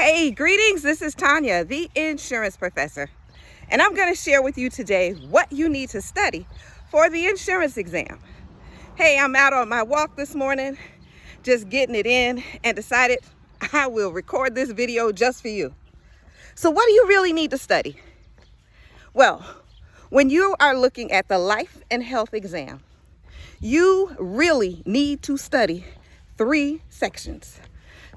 Hey, greetings. This is Tanya, the insurance professor, and I'm going to share with you today what you need to study for the insurance exam. Hey, I'm out on my walk this morning, just getting it in, and decided I will record this video just for you. So what do you really need to study? Well, when you are looking at the life and health exam, you really need to study 3 sections.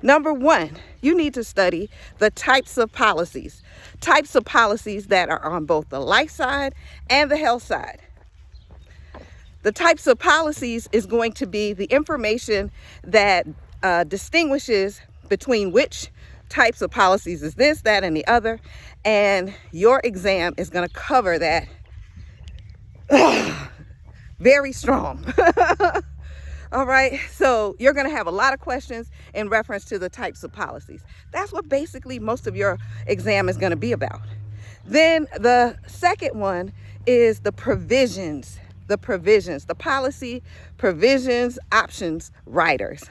Number 1, you need to study the types of policies that are on both the life side and the health side. The types of policies is going to be the information that distinguishes between which types of policies is this, that, and the other, and your exam is going to cover that very strong. All right, so you're going to have a lot of questions in reference to the types of policies. That's what basically most of your exam is going to be about. Then the second one is the provisions, the policy, provisions, options, riders.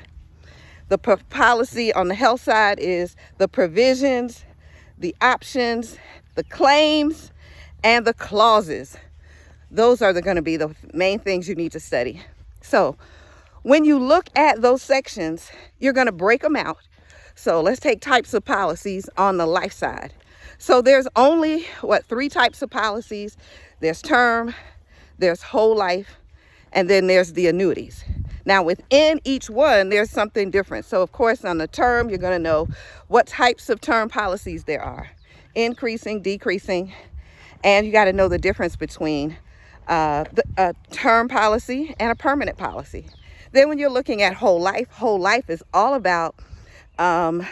The policy on the health side is the provisions, the options, the claims, and the clauses. Those are going to be the main things you need to study. So when you look at those sections, you're going to break them out. So let's take types of policies on the life side. So there's only, 3 types of policies. There's term, there's whole life, and then there's the annuities. Now within each one, there's something different. So of course, on the term, you're going to know what types of term policies there are. Increasing, decreasing, and you got to know the difference between a term policy and a permanent policy. Then when you're looking at whole life is all about the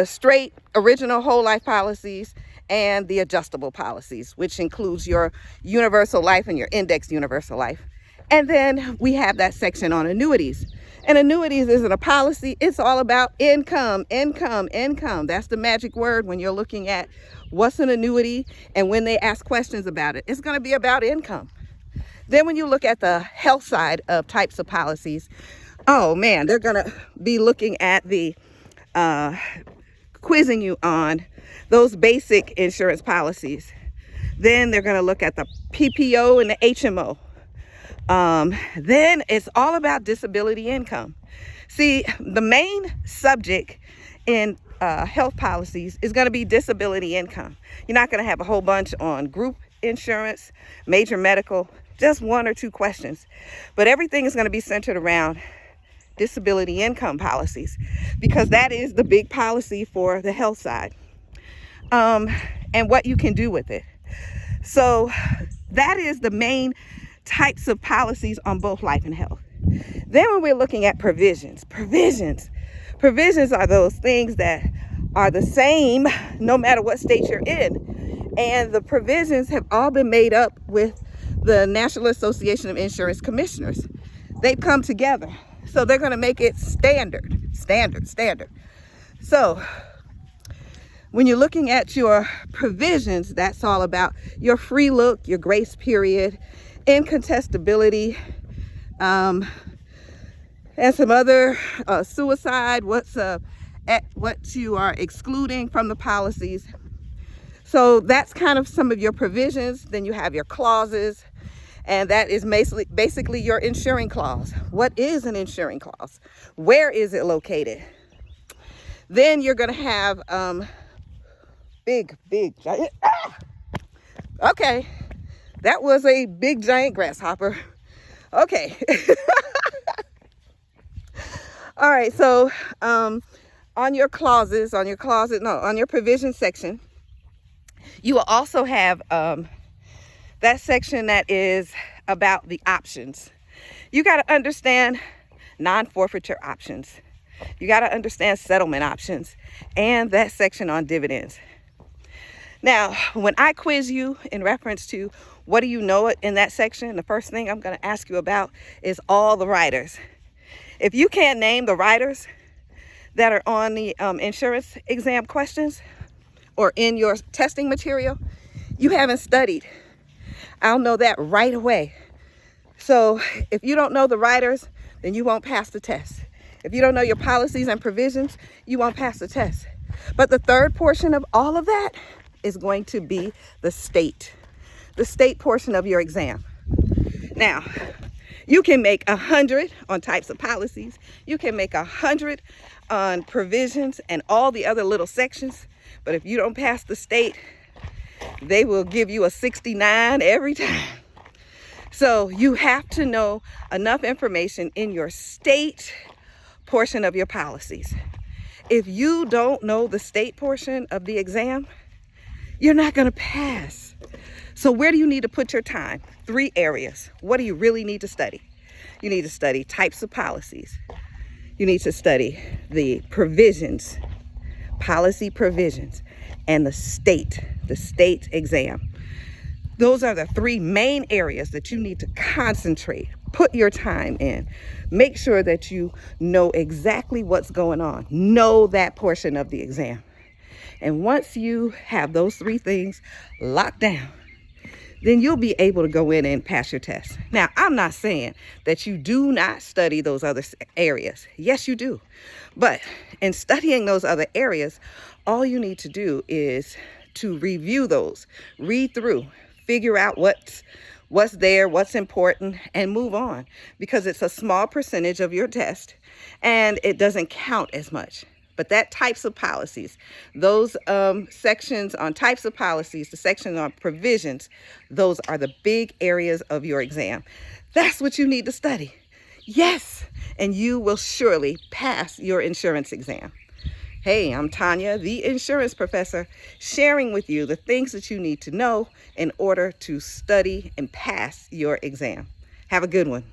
straight original whole life policies and the adjustable policies, which includes your universal life and your index universal life. And then we have that section on annuities. And annuities isn't a policy. It's all about income. That's the magic word when you're looking at what's an annuity and when they ask questions about it. It's going to be about income. Then when you look at the health side of types of policies, oh man, they're going to be looking at the quizzing you on those basic insurance policies. Then they're going to look at the PPO and the HMO. Then it's all about disability income. See, the main subject in health policies is going to be disability income. You're not going to have a whole bunch on group insurance, major medical, just 1 or 2 questions. But everything is going to be centered around disability income policies because that is the big policy for the health side, and what you can do with it. So that is the main types of policies on both life and health. Then when we're looking at provisions are those things that are the same no matter what state you're in. And the provisions have all been made up with the National Association of Insurance Commissioners. They've come together. So they're going to make it standard. So when you're looking at your provisions, that's all about your free look, your grace period, incontestability, and some other suicide, what you are excluding from the policies. So that's kind of some of your provisions. Then you have your clauses, and that is basically your insuring clause. What is an insuring clause? Where is it located? Then you're going to have big giant. Okay, that was a big giant grasshopper. Okay. All right, so on your provision section, you will also have that section that is about the options. You got to understand non-forfeiture options. You got to understand settlement options and that section on dividends. Now, when I quiz you in reference to what do you know in that section, the first thing I'm going to ask you about is all the riders. If you can't name the riders that are on the insurance exam questions or in your testing material, you haven't studied. I'll know that right away. So if you don't know the riders, then you won't pass the test. If you don't know your policies and provisions, you won't pass the test. But the third portion of all of that is going to be the state portion of your exam. Now, you can make 100 on types of policies. You can make 100 on provisions and all the other little sections. But if you don't pass the state, they will give you a 69 every time. So you have to know enough information in your state portion of your policies. If you don't know the state portion of the exam, you're not going to pass. So where do you need to put your time? 3 areas. What do you really need to study? You need to study types of policies. You need to study the provisions, policy provisions, and the state exam. Those are the 3 main areas that you need to concentrate, put your time in. Make sure that you know exactly what's going on. Know that portion of the exam. And once you have those 3 things locked down, then you'll be able to go in and pass your test. Now, I'm not saying that you do not study those other areas. Yes, you do. But in studying those other areas, all you need to do is to review those, read through, figure out what's there, what's important, and move on, because it's a small percentage of your test and it doesn't count as much. But that types of policies, those sections on types of policies, the sections on provisions, those are the big areas of your exam. That's what you need to study. Yes, and you will surely pass your insurance exam. Hey, I'm Tanya, the insurance professor, sharing with you the things that you need to know in order to study and pass your exam. Have a good one.